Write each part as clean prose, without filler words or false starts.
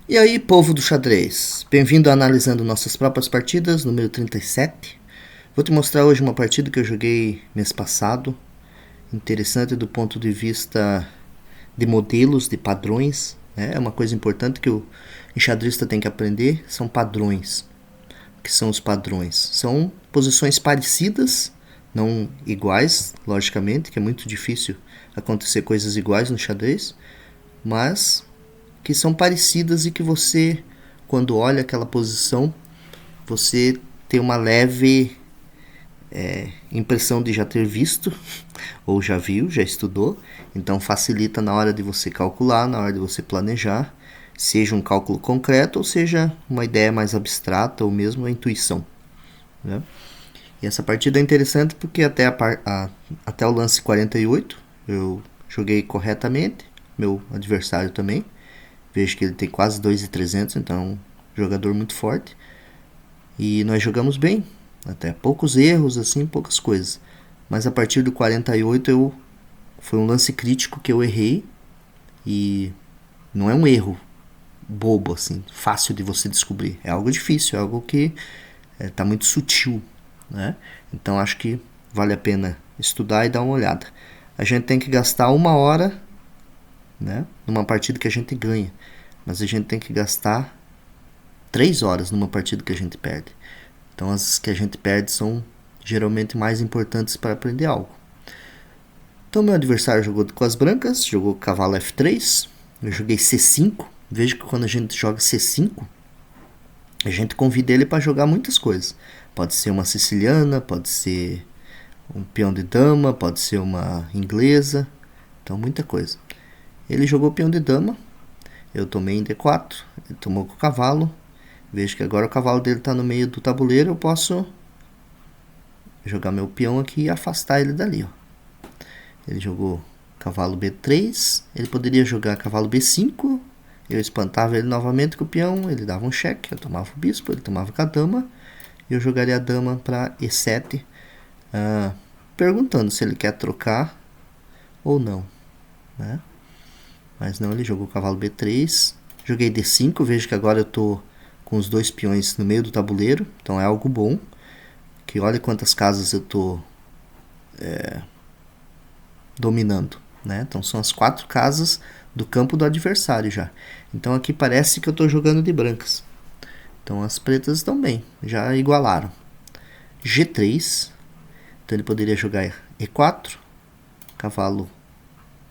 E aí, povo do xadrez, bem-vindo a Analisando Nossas Próprias Partidas, número 37. Vou te mostrar hoje uma partida que eu joguei mês passado, interessante do ponto de vista de modelos, de padrões. É uma coisa importante que o enxadrista tem que aprender, são padrões. O que são os padrões? São posições parecidas, não iguais, logicamente, que é muito difícil acontecer coisas iguais no xadrez, mas que são parecidas e que você, quando olha aquela posição, você tem uma leve impressão de já ter visto, ou já viu, já estudou. Então facilita na hora de você calcular, na hora de você planejar, seja um cálculo concreto ou seja uma ideia mais abstrata ou mesmo a intuição, né? E essa partida é interessante porque até o lance 48 eu joguei corretamente, meu adversário também. Vejo que ele tem quase 2.300, então é um jogador muito forte. E nós jogamos bem, até poucos erros, assim, poucas coisas. Mas a partir do 48 foi um lance crítico que eu errei. E não é um erro bobo, assim, fácil de você descobrir. É algo difícil, é algo que tá muito sutil, né? Então acho que vale a pena estudar e dar uma olhada. A gente tem que gastar 1 hora, né, numa partida que a gente ganha, mas a gente tem que gastar 3 horas numa partida que a gente perde. Então as que a gente perde são geralmente mais importantes para aprender algo. Então meu adversário jogou com as brancas, jogou cavalo F3, eu joguei C5. Veja que quando a gente joga C5, a gente convida ele para jogar muitas coisas. Pode ser uma siciliana, pode ser um peão de dama, pode ser uma inglesa, então muita coisa. Ele jogou peão de dama, eu tomei em D4, ele tomou com o cavalo. Vejo que agora o cavalo dele está no meio do tabuleiro, eu posso jogar meu peão aqui e afastar ele dali, ó. Ele jogou cavalo B3, ele poderia jogar cavalo B5, eu espantava ele novamente com o peão, ele dava um cheque, eu tomava o bispo, ele tomava com a dama, e eu jogaria a dama para E7, perguntando se ele quer trocar ou não, né? Mas não, ele jogou cavalo B3, joguei D5, vejo que agora eu estou com os dois peões no meio do tabuleiro, então é algo bom, que olha quantas casas eu estou dominando, né? Então são as 4 casas do campo do adversário já. Então aqui parece que eu estou jogando de brancas. Então as pretas estão bem, já igualaram. G3, então ele poderia jogar E4, cavalo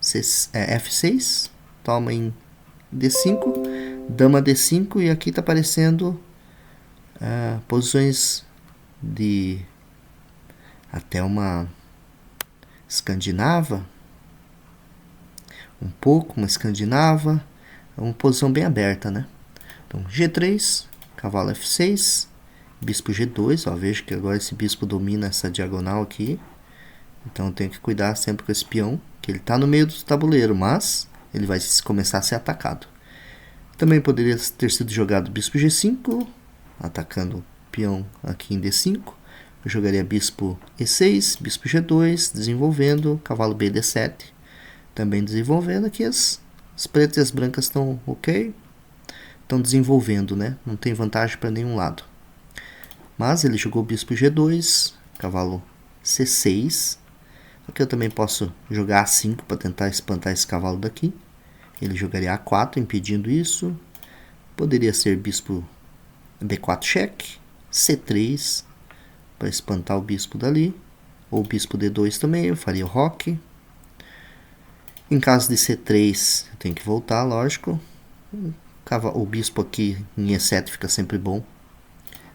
F6, toma em D5, dama D5, e aqui está aparecendo posições de até uma escandinava, um pouco, uma escandinava, é uma posição bem aberta, né? Então G3, cavalo F6, bispo G2, ó, vejo que agora esse bispo domina essa diagonal aqui, então eu tenho que cuidar sempre com esse peão, que ele está no meio do tabuleiro, mas ele vai começar a ser atacado. Também poderia ter sido jogado bispo G5, atacando o peão aqui em D5. Eu jogaria bispo E6, bispo G2, desenvolvendo, cavalo B D7, também desenvolvendo. Aqui as pretas e as brancas estão ok, estão desenvolvendo, né? Não tem vantagem para nenhum lado. Mas ele jogou bispo G2, cavalo C6. Aqui eu também posso jogar A5 para tentar espantar esse cavalo daqui. Ele jogaria A4, impedindo isso. Poderia ser bispo B4 cheque, C3 para espantar o bispo dali, ou bispo D2 também, eu faria o roque. Em caso de C3, eu tenho que voltar, lógico. O bispo aqui em E7 fica sempre bom.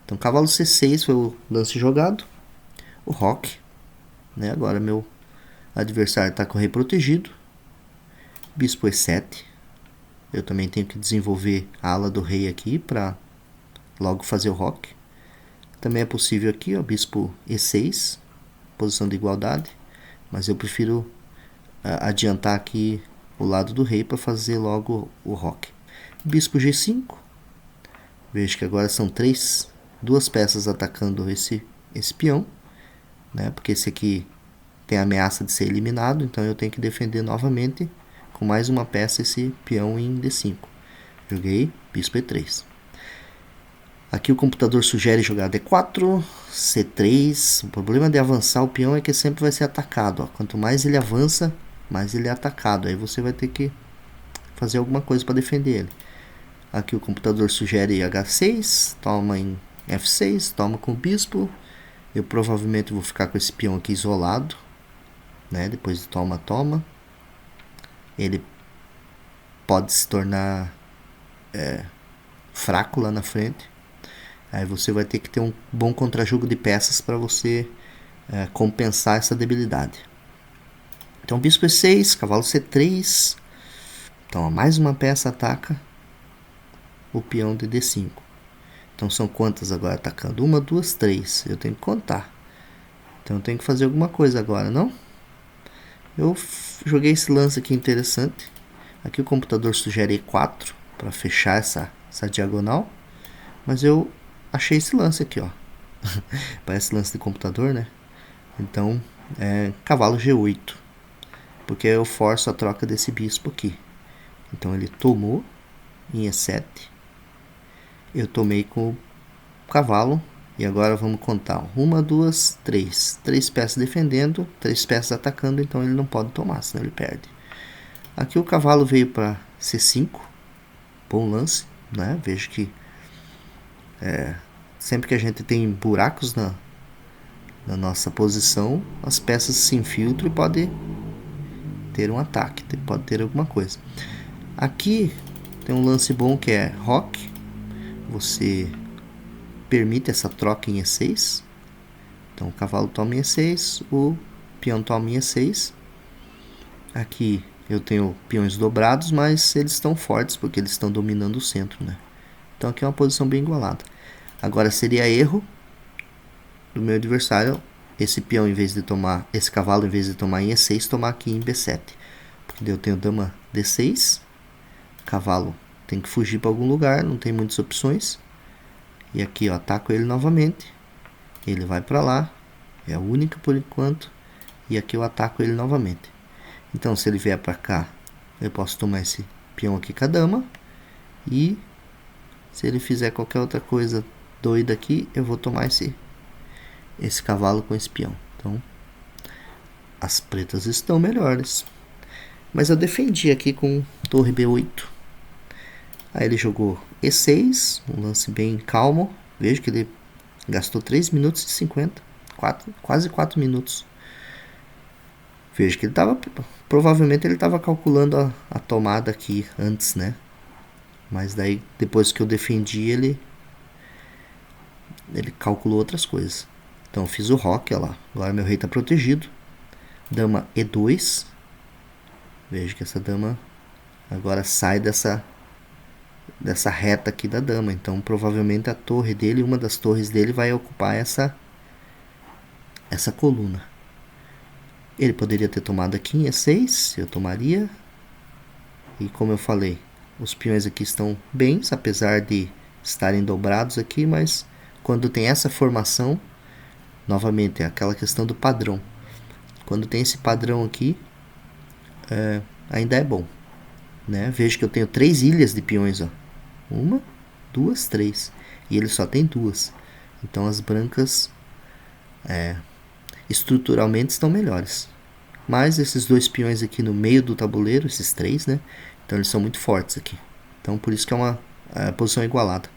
Então cavalo C6 foi o lance jogado, o roque, né? Agora meu adversário está com o rei protegido. Bispo E7, eu também tenho que desenvolver a ala do rei aqui para logo fazer o roque. Também é possível aqui, ó, bispo E6, posição de igualdade, mas eu prefiro adiantar aqui o lado do rei para fazer logo o roque. Bispo G5, vejo que agora são duas peças atacando esse peão, né? Porque esse aqui tem a ameaça de ser eliminado, então eu tenho que defender novamente com mais uma peça esse peão em D5. Joguei bispo E3. Aqui o computador sugere jogar D4, C3. O problema de avançar o peão é que sempre vai ser atacado. Ó. Quanto mais ele avança, mais ele é atacado. Aí você vai ter que fazer alguma coisa para defender ele. Aqui o computador sugere H6, toma em F6, toma com o bispo. Eu provavelmente vou ficar com esse peão aqui isolado, né? Depois de toma. Ele pode se tornar fraco lá na frente. Aí você vai ter que ter um bom contrajogo de peças para você compensar essa debilidade. Então bispo E6, cavalo C3. Então mais uma peça ataca o peão de D5. Então são quantas agora atacando? 1, 2, 3. Eu tenho que contar. Então eu tenho que fazer alguma coisa agora, não? Eu joguei esse lance aqui interessante. Aqui o computador sugere E4 para fechar essa diagonal. Mas eu achei esse lance aqui, ó. Parece lance de computador, né? Então, cavalo G8. Porque eu forço a troca desse bispo aqui. Então ele tomou em E7. Eu tomei com o cavalo. E agora vamos contar. 1, 2, 3. 3 peças defendendo, 3 peças atacando. Então ele não pode tomar, senão ele perde. Aqui o cavalo veio para C5. Bom lance, né? Vejo que sempre que a gente tem buracos na nossa posição, as peças se infiltram e pode ter um ataque, pode ter alguma coisa. Aqui tem um lance bom que é roque. Você permite essa troca em E6. Então o cavalo toma em E6, o peão toma em E6. Aqui eu tenho peões dobrados, mas eles estão fortes porque eles estão dominando o centro, né? Então aqui é uma posição bem igualada. Agora seria erro do meu adversário esse peão em vez de tomar, esse cavalo em vez de tomar em E6, tomar aqui em B7. Porque daí eu tenho dama D6, cavalo tem que fugir para algum lugar, não tem muitas opções. E aqui eu ataco ele novamente, ele vai para lá, é a única por enquanto. E aqui eu ataco ele novamente. Então se ele vier para cá, eu posso tomar esse peão aqui com a dama. E se ele fizer qualquer outra coisa doida aqui, eu vou tomar esse cavalo com esse peão. Então as pretas estão melhores. Mas eu defendi aqui com torre B8. Aí ele jogou E6, um lance bem calmo. Vejo que ele gastou 3 minutos e 50, quase 4 minutos. Vejo que ele estava, provavelmente ele estava calculando a tomada aqui antes, né? Mas daí, depois que eu defendi, ele calculou outras coisas. Então eu fiz o roque, olha lá. Agora meu rei está protegido. Dama E2. Vejo que essa dama agora sai dessa reta aqui da dama. Então provavelmente a torre dele, uma das torres dele vai ocupar essa coluna. Ele poderia ter tomado aqui em E6, eu tomaria. E como eu falei, os peões aqui estão bens, apesar de estarem dobrados aqui, mas quando tem essa formação, novamente é aquela questão do padrão. Quando tem esse padrão aqui, ainda é bom, né? Vejo que eu tenho 3 ilhas de peões, ó. 1, 2, 3. E ele só tem 2. Então as brancas estruturalmente estão melhores. Mas esses 2 peões aqui no meio do tabuleiro, esses 3, né? Então eles são muito fortes aqui. Então por isso que é uma posição igualada.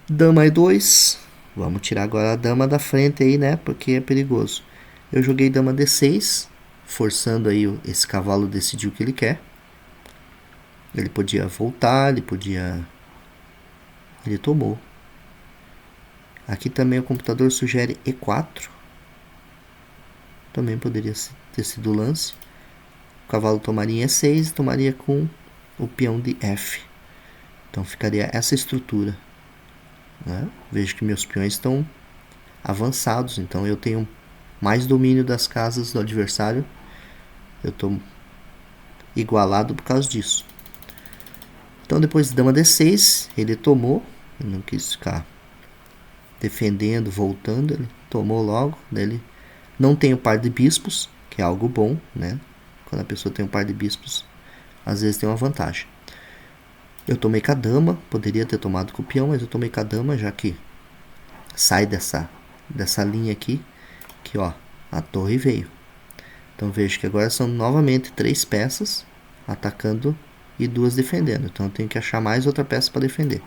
Dama E2. Vamos tirar agora a dama da frente aí, né? Porque é perigoso. Eu joguei dama D6, forçando aí esse cavalo decidir o que ele quer. Ele podia voltar, ele tomou. Aqui também o computador sugere E4. Também poderia ter sido o lance. O cavalo tomaria em E6 e tomaria com o peão de F. Então ficaria essa estrutura, né? Vejo que meus peões estão avançados, então eu tenho mais domínio das casas do adversário. Eu estou igualado por causa disso. Então depois de dama D6, ele tomou. Ele não quis ficar defendendo, voltando. Ele tomou logo. Ele não tem o par de bispos, que é algo bom, né? Quando a pessoa tem um par de bispos, às vezes tem uma vantagem. Eu tomei com a dama, poderia ter tomado com o peão, mas eu tomei com a dama, já que sai dessa linha aqui, que ó, a torre veio. Então vejo que agora são novamente 3 peças atacando e 2 defendendo. Então eu tenho que achar mais outra peça para defender.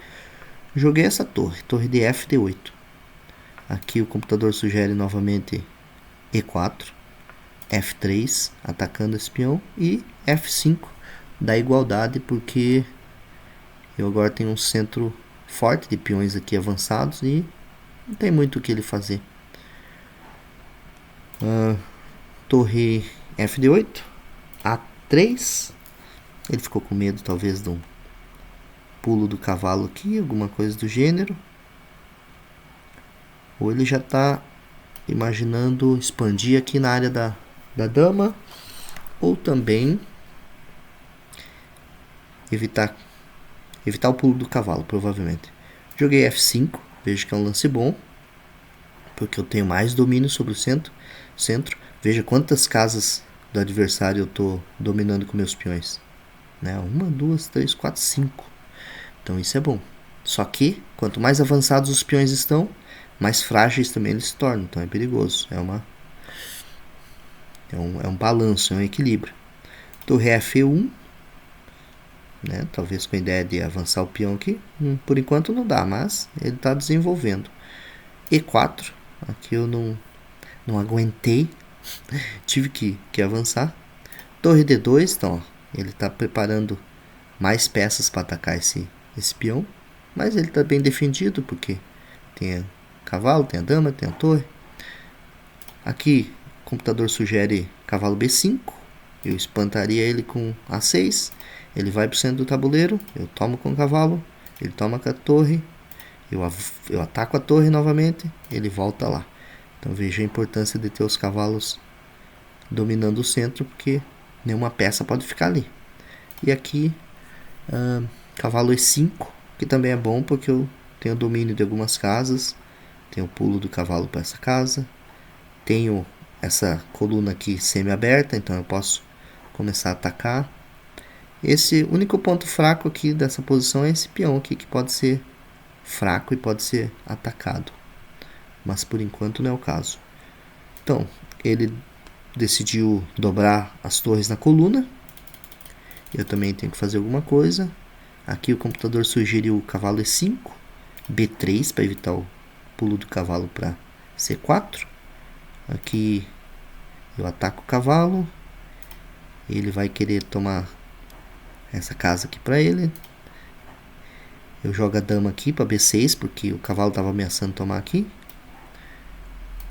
Joguei essa torre de F D8. Aqui o computador sugere novamente E4, F3, atacando esse peão, e F5, da igualdade, porque eu agora tenho um centro forte de peões aqui avançados e não tem muito o que ele fazer. Torre F8, A3. Ele ficou com medo talvez de um pulo do cavalo aqui, alguma coisa do gênero. Ou ele já está imaginando expandir aqui na área da dama, ou também evitar o pulo do cavalo, provavelmente. Joguei F5, vejo que é um lance bom, porque eu tenho mais domínio sobre o centro. Veja quantas casas do adversário eu estou dominando com meus peões. 1, 2, 3, 4, 5. Então isso é bom. Só que, quanto mais avançados os peões estão, mais frágeis também eles se tornam. Então é perigoso. É um balanço, é um equilíbrio. Torre F1. Talvez com a ideia de avançar o peão aqui. Por enquanto não dá, mas ele está desenvolvendo. E4. Aqui eu não aguentei. Tive que avançar. Torre D2. Então, ele está preparando mais peças para atacar esse peão. Mas ele está bem defendido, porque tem o cavalo, tem a dama, tem a torre. Aqui o computador sugere cavalo B5. Eu espantaria ele com A6. Ele vai para o centro do tabuleiro. Eu tomo com o cavalo. Ele toma com a torre. Eu ataco a torre novamente. Ele volta lá. Então veja a importância de ter os cavalos dominando o centro, porque nenhuma peça pode ficar ali. E aqui cavalo E5, que também é bom porque eu tenho domínio de algumas casas. Tenho o pulo do cavalo para essa casa. Tenho essa coluna aqui semi-aberta, então eu posso começar a atacar. Esse único ponto fraco aqui dessa posição é esse peão aqui, que pode ser fraco e pode ser atacado. Mas por enquanto não é o caso. Então, ele decidiu dobrar as torres na coluna. Eu também tenho que fazer alguma coisa. Aqui o computador sugeriu o cavalo E5, B3 para evitar o pulo do cavalo para C4. Aqui eu ataco o cavalo. Ele vai querer tomar essa casa aqui para ele. Eu jogo a dama aqui para B6, porque o cavalo estava ameaçando tomar aqui.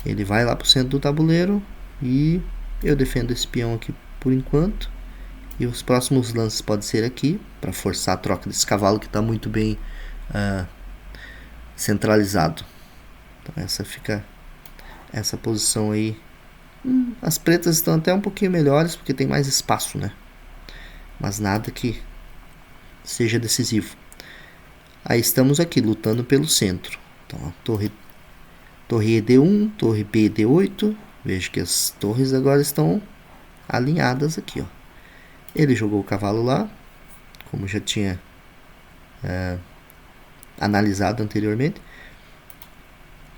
Ele vai lá para o centro do tabuleiro e eu defendo esse peão aqui por enquanto. E os próximos lances podem ser aqui, para forçar a troca desse cavalo que está muito bem centralizado. Então essa fica essa posição aí. As pretas estão até um pouquinho melhores, porque tem mais espaço, mas nada que seja decisivo. Aí estamos aqui lutando pelo centro. Então a torre ED1, torre BD8. Vejo que as torres agora estão alinhadas aqui, ó. Ele jogou o cavalo lá, como já tinha analisado anteriormente.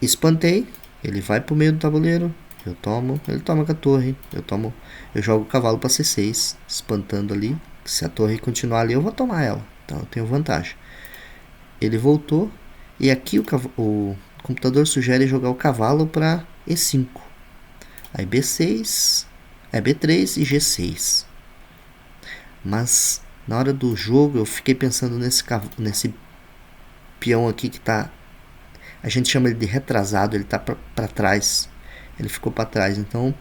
Espantei. Ele vai para o meio do tabuleiro. Eu tomo. Ele toma com a torre. Eu jogo o cavalo para C6, espantando ali. Se a torre continuar ali, eu vou tomar ela. Então eu tenho vantagem. Ele voltou. E aqui o computador sugere jogar o cavalo para E5. Aí B6, B3 e G6. Mas na hora do jogo eu fiquei pensando nesse peão aqui que tá... A gente chama ele de retrasado, ele tá para trás. Ele ficou para trás, então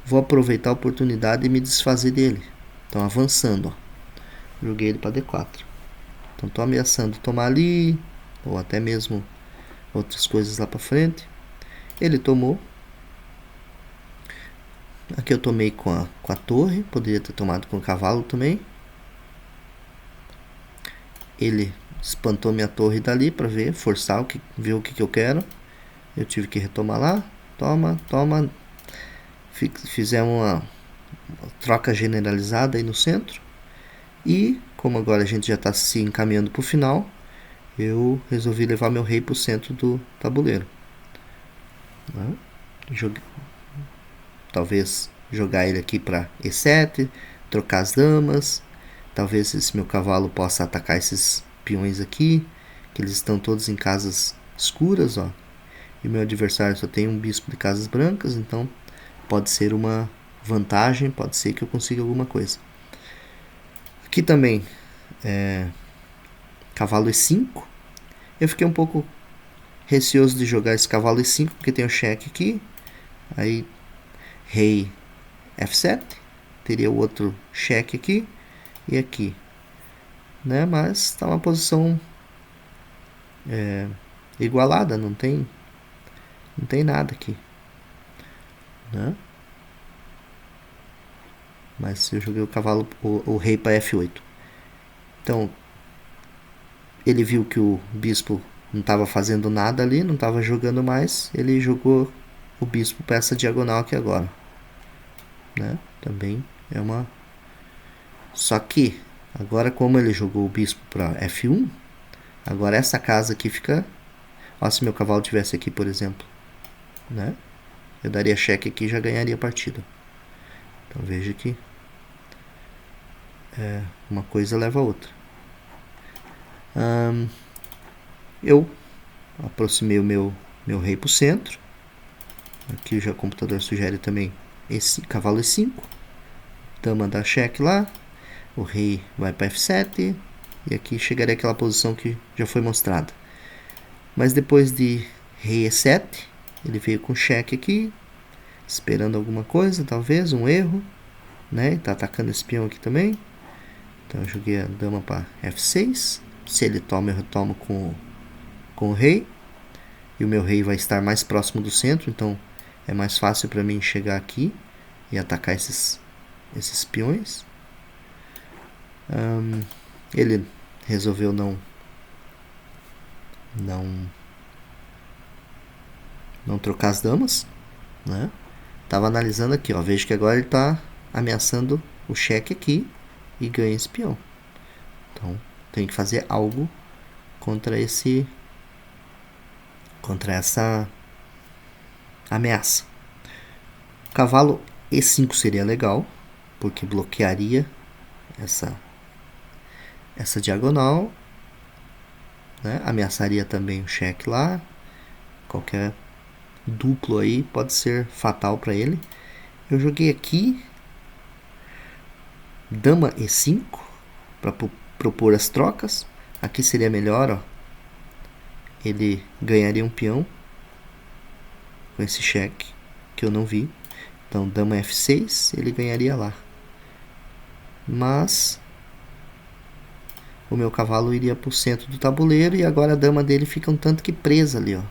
vou aproveitar a oportunidade e me desfazer dele. Então avançando, ó. Joguei ele para D4. Então tô ameaçando tomar ali, ou até mesmo outras coisas lá para frente. Ele tomou. Aqui eu tomei com a torre, poderia ter tomado com o cavalo também. Ele espantou minha torre dali para ver, forçar ver o que eu quero. Eu tive que retomar lá. Toma. Fizemos uma troca generalizada aí no centro. E como agora a gente já está se encaminhando para o final, eu resolvi levar meu rei para o centro do tabuleiro. Né? Talvez jogar ele aqui para E7, trocar as damas. Talvez esse meu cavalo possa atacar esses peões aqui, que eles estão todos em casas escuras, ó. E meu adversário só tem um bispo de casas brancas, então pode ser uma vantagem, pode ser que eu consiga alguma coisa. Aqui também cavalo E5. Eu fiquei um pouco receoso de jogar esse cavalo E5, porque tem o cheque aqui. Aí rei F7, teria o outro cheque aqui e aqui, né? Mas está uma posição igualada, não tem nada aqui, né? Mas eu joguei o cavalo, o rei para F8. Então ele viu que o bispo não estava fazendo nada ali, não estava jogando mais, ele jogou o bispo para essa diagonal aqui agora, né? Também é uma... Só que agora, como ele jogou o bispo para F1, agora essa casa aqui fica... Ó, se meu cavalo tivesse aqui, por exemplo, né? Eu daria cheque aqui e já ganharia a partida. Então veja que uma coisa leva a outra. Eu aproximei o meu rei para o centro. Aqui já o computador sugere também esse cavalo E5. Dama dá cheque lá. O rei vai para F7. E aqui chegaria aquela posição que já foi mostrada. Mas depois de rei E7, ele veio com cheque aqui, esperando alguma coisa, talvez, um erro, né? Está atacando esse peão aqui também. Então eu joguei a dama para F6. Se ele toma, eu retomo com o rei. E o meu rei vai estar mais próximo do centro, então é mais fácil para mim chegar aqui e atacar esses peões. Ele resolveu não trocar as damas, né? Tava analisando aqui, ó. Vejo que agora ele tá ameaçando o cheque aqui e ganha esse peão. Então tem que fazer algo contra essa ameaça. Cavalo E5 seria legal, porque bloquearia essa diagonal, né? Ameaçaria também o cheque lá. Qualquer duplo aí pode ser fatal para ele. Eu joguei aqui dama E5 para propor as trocas. Aqui seria melhor, ó. Ele ganharia um peão com esse cheque que eu não vi. Então dama F6, ele ganharia lá. Mas o meu cavalo iria para o centro do tabuleiro e agora a dama dele fica um tanto que presa ali, ó.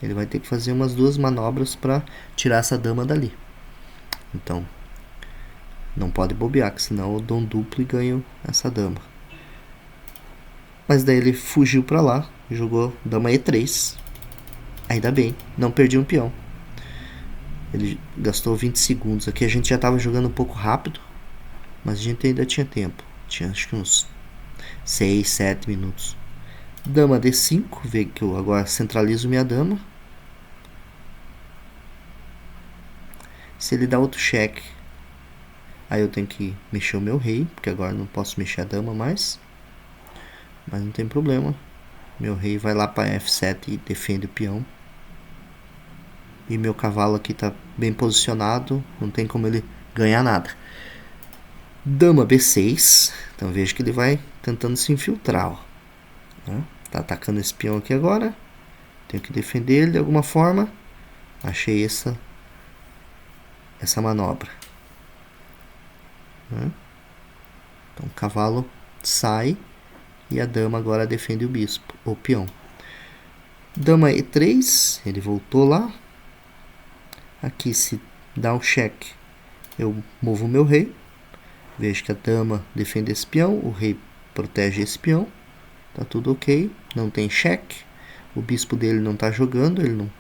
Ele vai ter que fazer umas duas manobras para tirar essa dama dali. Então não pode bobear, que senão eu dou um duplo e ganho essa dama. Mas daí ele fugiu para lá, jogou dama E3. Ainda bem, não perdi um peão. Ele gastou 20 segundos. Aqui a gente já estava jogando um pouco rápido, mas a gente ainda tinha tempo. Tinha acho que uns 6, 7 minutos. Dama D5, vê que eu agora centralizo minha dama. Se ele dá outro cheque, aí eu tenho que mexer o meu rei, porque agora não posso mexer a dama mais. Mas não tem problema. Meu rei vai lá para F7 e defende o peão. E meu cavalo aqui está bem posicionado, não tem como ele ganhar nada. Dama B6, então vejo que ele vai tentando se infiltrar, ó. Tá atacando esse peão aqui agora. Tenho que defender ele de alguma forma. Achei essa manobra. Então o cavalo sai e a dama agora defende o bispo, o peão. Dama E3, ele voltou lá. Aqui se dá um cheque, eu movo o meu rei. Vejo que a dama defende esse peão, o rei protege esse peão. Tá tudo ok, não tem cheque. O bispo dele não tá jogando, ele não...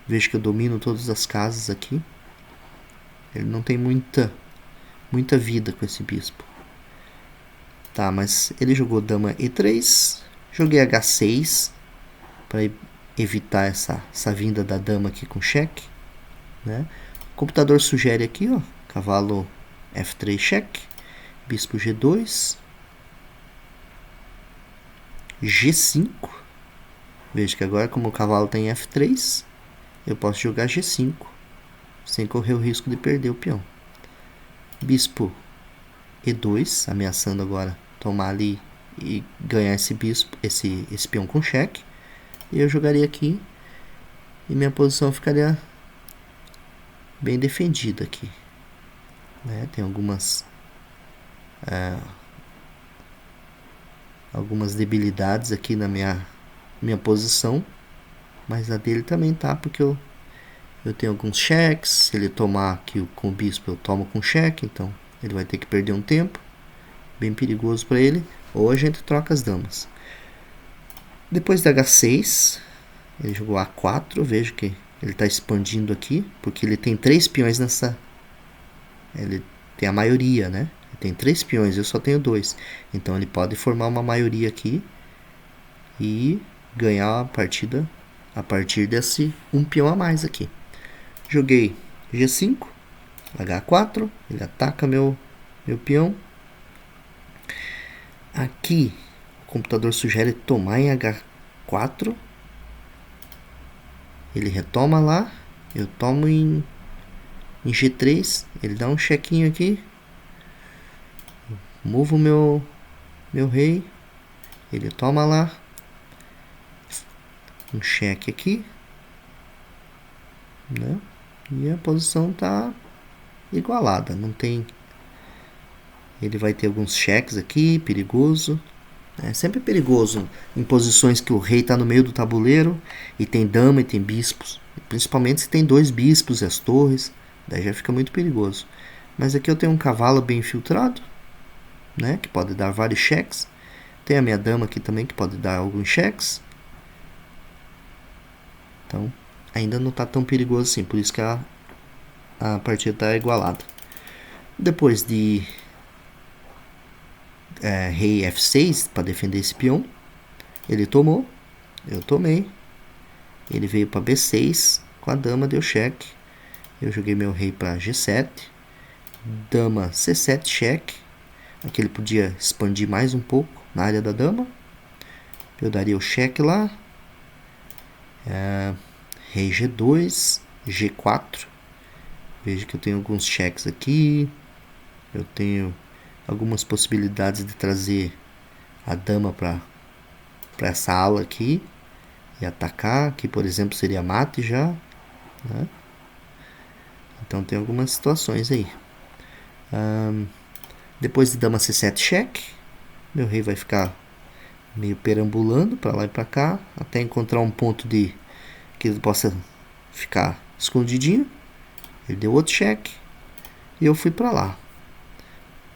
Vejo que eu domino todas as casas aqui. Ele não tem muita vida com esse bispo. Tá, mas ele jogou dama E3. Joguei H6 para evitar essa vinda da dama aqui com cheque, né? O computador sugere aqui, ó, cavalo F3 cheque, bispo G2, G5. Veja que agora, como o cavalo tem F3, eu posso jogar G5 sem correr o risco de perder o peão. Bispo E2, ameaçando agora tomar ali e ganhar esse bispo, esse peão com cheque. E eu jogaria aqui e minha posição ficaria bem defendida aqui, né? Tem algumas debilidades aqui na minha posição, mas a dele também tá, porque eu tenho alguns cheques. Se ele tomar aqui com o bispo, eu tomo com cheque, então ele vai ter que perder um tempo, bem perigoso para ele. Ou a gente troca as damas. Depois da H6, ele jogou A4. Vejo que ele está expandindo aqui, porque ele tem 3 peões nessa... Ele tem a maioria, né? Ele tem 3 peões, eu só tenho 2. Então ele pode formar uma maioria aqui e ganhar a partida a partir desse um peão a mais aqui. Joguei G5, H4, ele ataca meu peão. Aqui o computador sugere tomar em H4. Ele retoma lá, eu tomo em G3, ele dá um chequinho aqui, movo meu rei, ele toma lá, um cheque aqui, né? E a posição tá igualada, não tem... Ele vai ter alguns cheques aqui, perigoso. É sempre perigoso em posições que o rei está no meio do tabuleiro e tem dama e tem bispos. Principalmente se tem 2 bispos e as torres, daí já fica muito perigoso. Mas aqui eu tenho um cavalo bem infiltrado, né, que pode dar vários cheques. Tem a minha dama aqui também que pode dar alguns cheques. Então ainda não está tão perigoso assim, por isso que a partida está igualada. Depois de rei F6 para defender esse peão, ele tomou, eu tomei, ele veio para B6 com a dama, deu cheque, eu joguei meu rei para G7, dama C7 cheque. Aqui ele podia expandir mais um pouco na área da dama, eu daria o cheque lá, rei G2, G4. Veja que eu tenho alguns cheques aqui, eu tenho algumas possibilidades de trazer a dama para essa ala aqui e atacar. Aqui, por exemplo, seria mate já, né? Então tem algumas situações aí. Depois de dama C7 cheque, meu rei vai ficar meio perambulando para lá e para cá até encontrar um ponto de que ele possa ficar escondidinho. Ele deu outro cheque e eu fui para lá,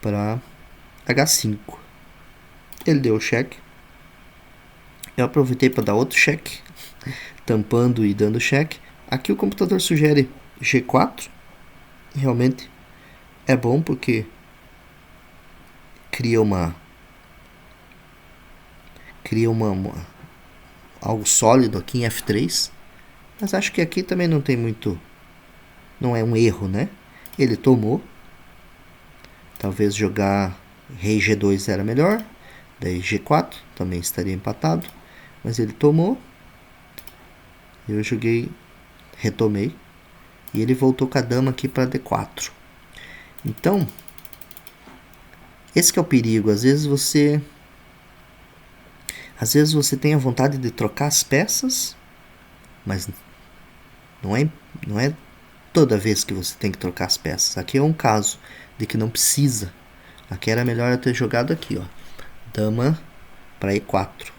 para H5. Ele deu o cheque, eu aproveitei para dar outro cheque, tampando e dando cheque. Aqui o computador sugere G4. Realmente é bom porque cria algo sólido aqui em F3. Mas acho que aqui também não tem muito, não é um erro, né? Ele tomou. Talvez jogar rei G2 era melhor, daí G4 também estaria empatado, mas ele tomou. Eu joguei, retomei, e ele voltou com a dama aqui para D4. Então, esse que é o perigo. Às vezes você tem a vontade de trocar as peças, mas não é toda vez que você tem que trocar as peças. Aqui é um caso de que não precisa. Aqui era melhor eu ter jogado aqui, ó, dama para E4.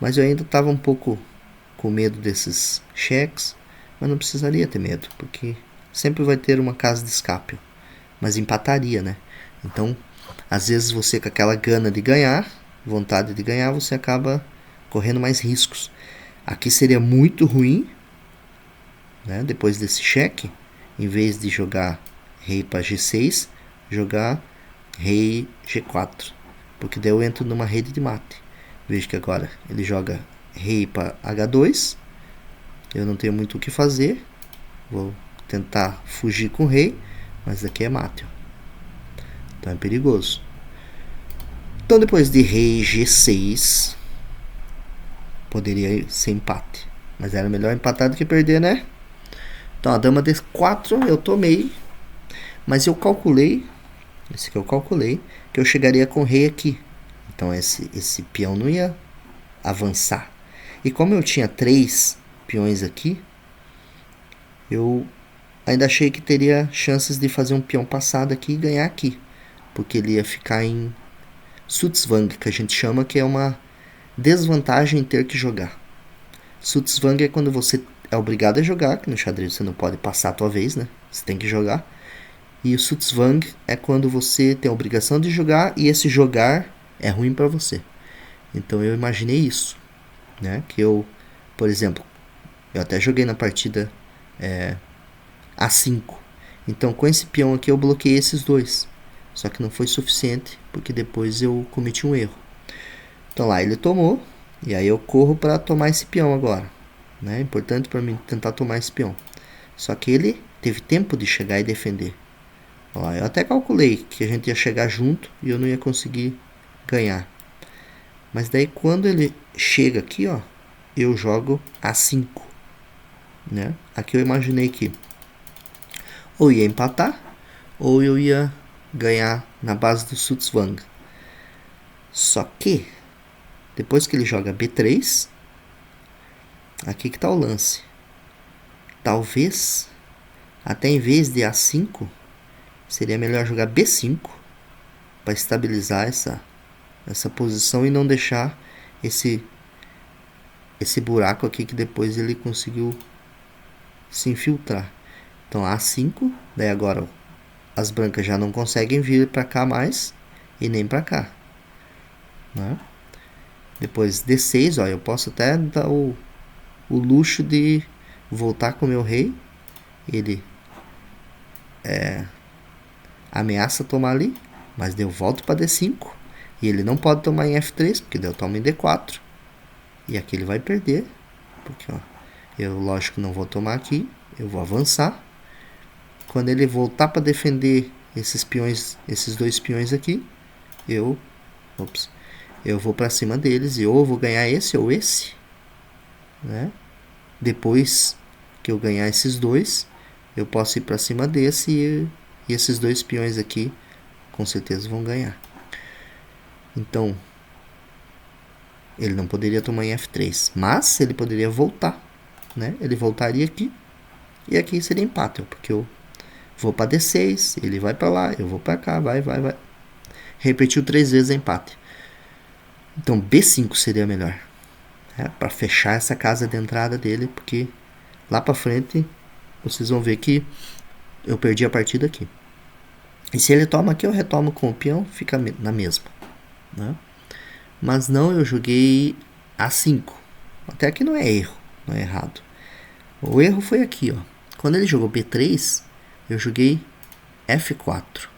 Mas eu ainda estava um pouco com medo desses cheques, mas não precisaria ter medo, porque sempre vai ter uma casa de escape, mas empataria, né? Então, às vezes você com aquela gana de ganhar, vontade de ganhar, você acaba correndo mais riscos. Aqui seria muito ruim, né? Depois desse cheque, em vez de jogar rei para G6, jogar rei G4. porque daí eu entro numa rede de mate. Vejo que agora ele joga rei para H2, eu não tenho muito o que fazer, vou tentar fugir com o rei, mas aqui é mate, ó. Então é perigoso. Então depois de rei G6, poderia ser empate, mas era melhor empatar do que perder, né? Então a dama D4 eu tomei, mas eu calculei, esse que eu calculei, que eu chegaria com o rei aqui. Então esse peão não ia avançar. E como eu tinha 3 peões aqui, eu ainda achei que teria chances de fazer um peão passado aqui e ganhar aqui. Porque ele ia ficar em Sutzwang, que a gente chama, que é uma desvantagem em ter que jogar. Sutzwang é quando você é obrigado a jogar, que no xadrez você não pode passar a tua vez, né? Você tem que jogar. E o Sutzwang é quando você tem a obrigação de jogar e esse jogar é ruim para você. Então eu imaginei isso, né? Que eu, por exemplo, eu até joguei na partida A5. Então com esse peão aqui eu bloqueei esses dois. Só que não foi suficiente, porque depois eu cometi um erro. Então lá ele tomou, e aí eu corro para tomar esse peão agora, né? É importante para mim tentar tomar esse peão. Só que ele teve tempo de chegar e defender. Ó, eu até calculei que a gente ia chegar junto e eu não ia conseguir ganhar. Mas daí quando ele chega aqui, ó, eu jogo A5, né? Aqui eu imaginei que ou ia empatar ou eu ia ganhar na base do Sutzwang. Só que depois que ele joga B3, aqui que tá o lance. Talvez até em vez de A5 seria melhor jogar B5 para estabilizar essa posição e não deixar esse buraco aqui que depois ele conseguiu se infiltrar. Então A5, daí agora as brancas já não conseguem vir para cá mais e nem para cá, né? Depois D6, ó, eu posso até dar o luxo de voltar com o meu rei. Ele ameaça tomar ali, mas daí eu volto para D5 e ele não pode tomar em F3, porque daí eu tomo em D4 e aqui ele vai perder, porque ó, eu lógico não vou tomar aqui, eu vou avançar. Quando ele voltar para defender esses peões, esses dois peões aqui, eu vou para cima deles e ou eu vou ganhar esse ou esse, né? Depois que eu ganhar esses dois, eu posso ir para cima desse e esses dois peões aqui com certeza vão ganhar. Então ele não poderia tomar em F3, mas ele poderia voltar, né? Ele voltaria aqui e aqui seria empate, porque eu vou para D6, ele vai para lá, eu vou para cá, vai. Repetiu 3 vezes empate. Então B5 seria melhor, né? Para fechar essa casa de entrada dele, porque lá para frente vocês vão ver que eu perdi a partida aqui. E se ele toma aqui, eu retomo com o peão, fica na mesma, né? Mas não, eu joguei A5. Até aqui não é erro, não é errado. O erro foi aqui, ó. Quando ele jogou B3, eu joguei F4.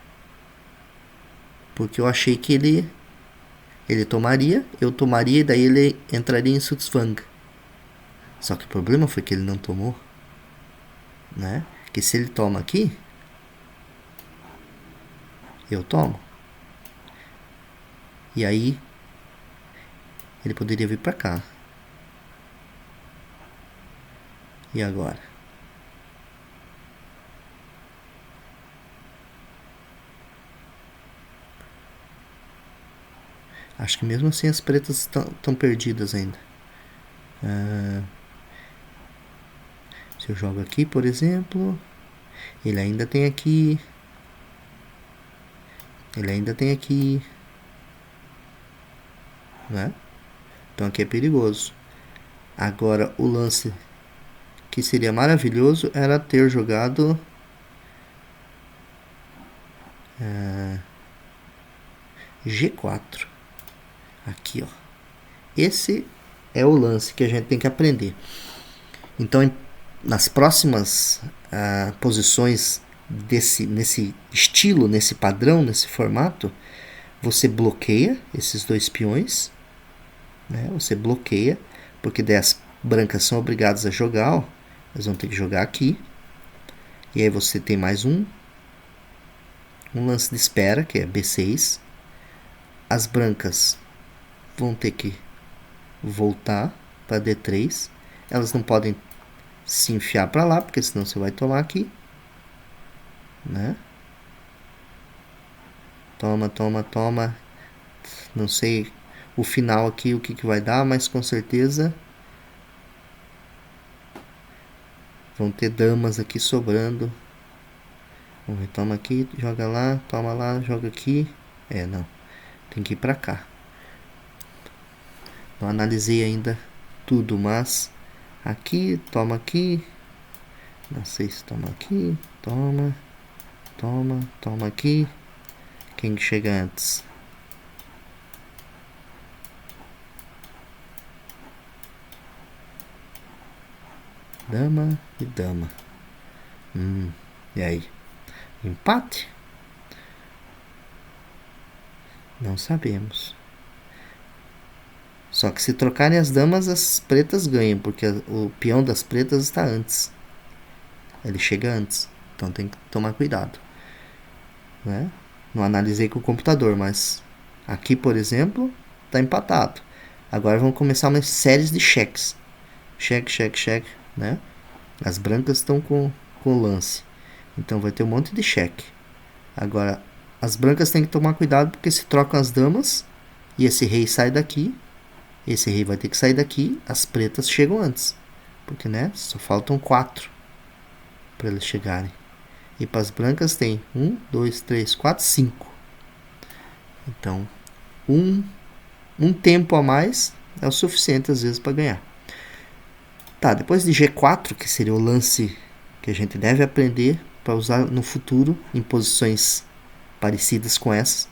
Porque eu achei que ele tomaria, eu tomaria e daí ele entraria em Sutzwang. Só que o problema foi que ele não tomou, né? Que se ele toma aqui, eu tomo. E aí ele poderia vir para cá. E agora? Acho que mesmo assim as pretas estão perdidas ainda. Se eu jogo aqui, por exemplo, ele ainda tem aqui. Né? Então aqui é perigoso. Agora o lance que seria maravilhoso era ter jogado G4. Aqui, ó. Esse é o lance que a gente tem que aprender. Então, nas próximas posições nesse estilo, nesse padrão, nesse formato, você bloqueia esses dois peões, né? Você bloqueia, porque daí as brancas são obrigadas a jogar, ó. Elas vão ter que jogar aqui. E aí você tem mais um lance de espera, que é B6. As brancas vão ter que voltar para D3. Elas não podem se enfiar para lá, porque senão você vai tomar aqui, né? Toma, toma, toma. Não sei o final aqui o que vai dar, mas com certeza vão ter damas aqui sobrando. Vamos ver, toma aqui, joga lá, joga aqui. Não. Tem que ir pra cá. Não analisei ainda tudo, mas aqui, toma aqui. Não sei se toma aqui. Toma, toma, toma aqui. Quem chega antes? Dama e dama. E aí? Empate? Não sabemos. Só que se trocarem as damas, as pretas ganham, porque o peão das pretas está antes. Ele chega antes. Então tem que tomar cuidado, né? Não analisei com o computador, mas aqui, por exemplo, está empatado. Agora vão começar umas séries de cheques. Cheque, cheque, cheque, né? As brancas estão com o lance. Então vai ter um monte de cheque. Agora, as brancas têm que tomar cuidado, porque se trocam as damas e esse rei sai daqui, esse rei vai ter que sair daqui, as pretas chegam antes. Porque, né, só faltam 4 para eles chegarem. E para as brancas tem 1, 2, 3, 4, 5. Então, um tempo a mais é o suficiente às vezes para ganhar. Tá, depois de G4, que seria o lance que a gente deve aprender para usar no futuro em posições parecidas com essas,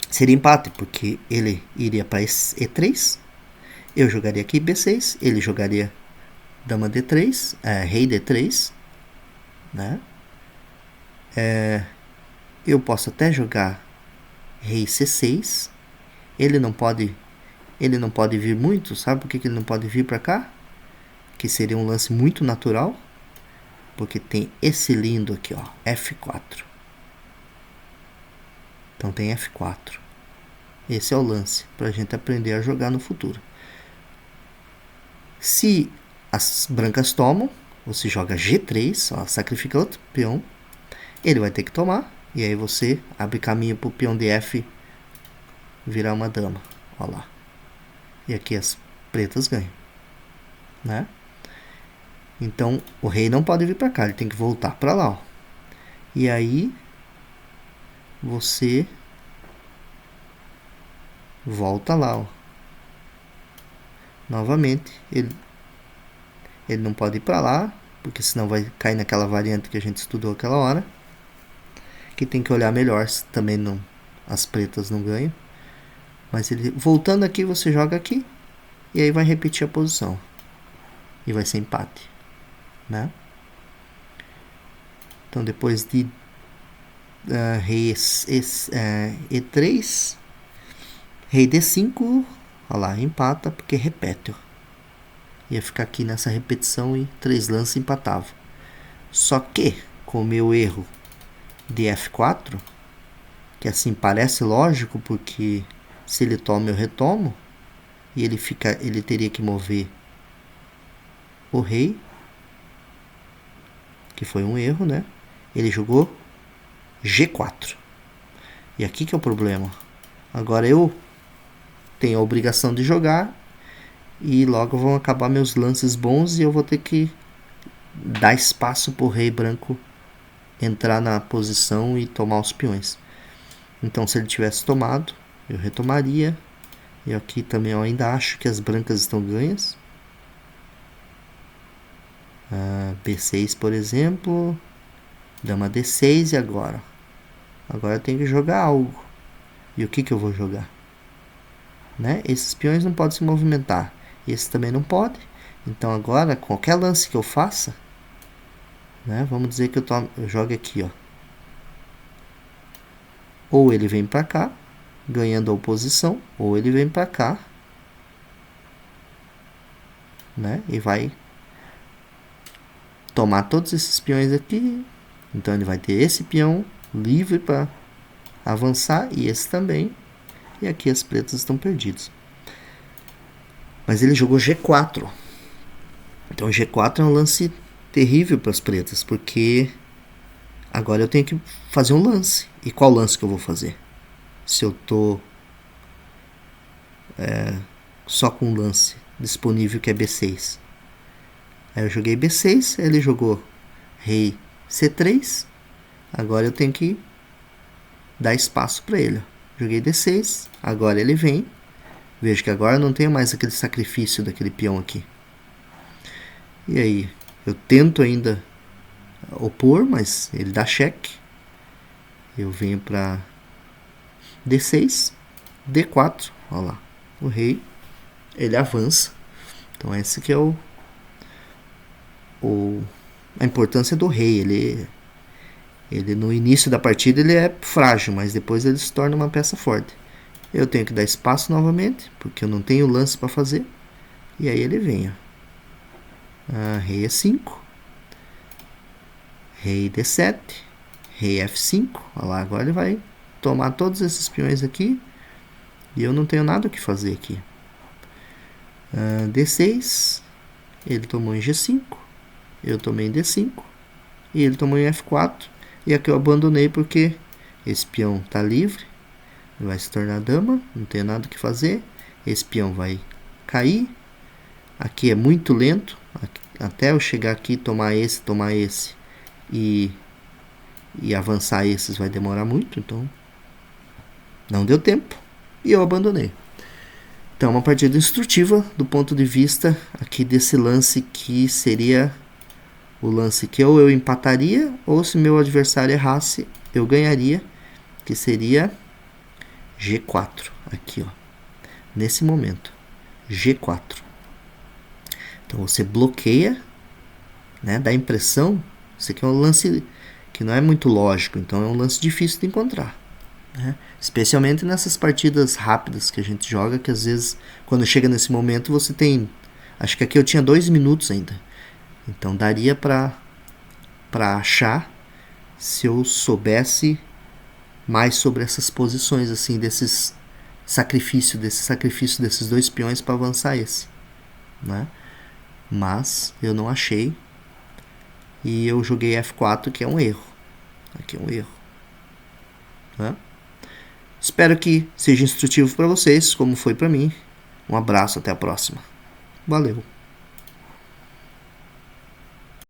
seria empate, porque ele iria para E3, eu jogaria aqui B6, ele jogaria dama D3, rei D3, né? Eu posso até jogar rei C6, ele não pode vir muito, sabe por que ele não pode vir para cá? Que seria um lance muito natural, porque tem esse lindo aqui, ó, F4. Então tem F4. Esse é o lance para a gente aprender a jogar no futuro. Se as brancas tomam, você joga G3, ó, sacrifica outro peão, ele vai ter que tomar, e aí você abre caminho para o peão de F virar uma dama, ó lá. E aqui as pretas ganham, né? Então o rei não pode vir para cá, ele tem que voltar para lá, ó. E aí você volta lá, ó. Novamente ele não pode ir para lá, porque senão vai cair naquela variante que a gente estudou aquela hora, que tem que olhar melhor, se também não, as pretas não ganham. Mas ele voltando aqui, você joga aqui e aí vai repetir a posição e vai ser empate, né? Então depois de rei E3, rei D5, olha lá, empata porque repete, ó. Ia ficar aqui nessa repetição e 3 lances empatava. Só que com o meu erro de F4, que assim parece lógico, porque se ele toma eu retomo, e ele teria que mover o rei, que foi um erro, né? Ele jogou G4. E aqui que é o problema. Agora eu tenho a obrigação de jogar e logo vão acabar meus lances bons e eu vou ter que dar espaço para o rei branco entrar na posição e tomar os peões. Então se ele tivesse tomado, eu retomaria. E aqui também eu ainda acho que as brancas estão ganhas. B6, por exemplo. Dama D6 e agora? Agora eu tenho que jogar algo. E o que eu vou jogar? Né? Esses peões não podem se movimentar. Esse também não pode. Então agora, qualquer lance que eu faça, né? Vamos dizer que eu jogue aqui, ó. Ou ele vem para cá, ganhando a oposição, ou ele vem para cá, né? E vai tomar todos esses peões aqui. Então ele vai ter esse peão livre para avançar e esse também. E aqui as pretas estão perdidas. Mas ele jogou G4. Então G4 é um lance terrível para as pretas, porque agora eu tenho que fazer um lance. E qual lance que eu vou fazer? Se eu tô só com um lance disponível que é B6. Aí eu joguei B6, ele jogou rei C3. Agora eu tenho que dar espaço para ele. Joguei D6, agora ele vem. Vejo que agora eu não tenho mais aquele sacrifício daquele peão aqui. E aí, eu tento ainda opor, mas ele dá cheque. Eu venho para D6, D4, olha lá, o rei, ele avança. Então esse que é a importância do rei. Ele no início da partida ele é frágil, mas depois ele se torna uma peça forte. Eu tenho que dar espaço novamente, porque eu não tenho lance para fazer. E aí ele vem, ó. Rei E5, rei D7, rei F5. Olha lá, agora ele vai tomar todos esses peões aqui. E eu não tenho nada o que fazer aqui. D6, ele tomou em G5, eu tomei em D5, e ele tomou em F4. E aqui eu abandonei porque esse peão está livre, vai se tornar dama, não tenho nada o que fazer. Esse peão vai cair. Aqui é muito lento, até eu chegar aqui, tomar esse e avançar esses vai demorar muito, então não deu tempo e eu abandonei. Então, uma partida instrutiva do ponto de vista aqui desse lance que seria o lance que ou eu empataria, ou se meu adversário errasse, eu ganharia, que seria G4, aqui, ó, nesse momento, G4. Então você bloqueia, né, dá a impressão, isso aqui é um lance que não é muito lógico, então é um lance difícil de encontrar, né? Especialmente nessas partidas rápidas que a gente joga, que às vezes quando chega nesse momento você tem, acho que aqui eu tinha 2 minutos ainda, então daria para achar se eu soubesse mais sobre essas posições, assim, desse sacrifício desses 2 peões para avançar esse, né? Mas eu não achei e eu joguei F4, que é um erro. Aqui é um erro, né? Espero que seja instrutivo para vocês, como foi para mim. Um abraço, até a próxima. Valeu!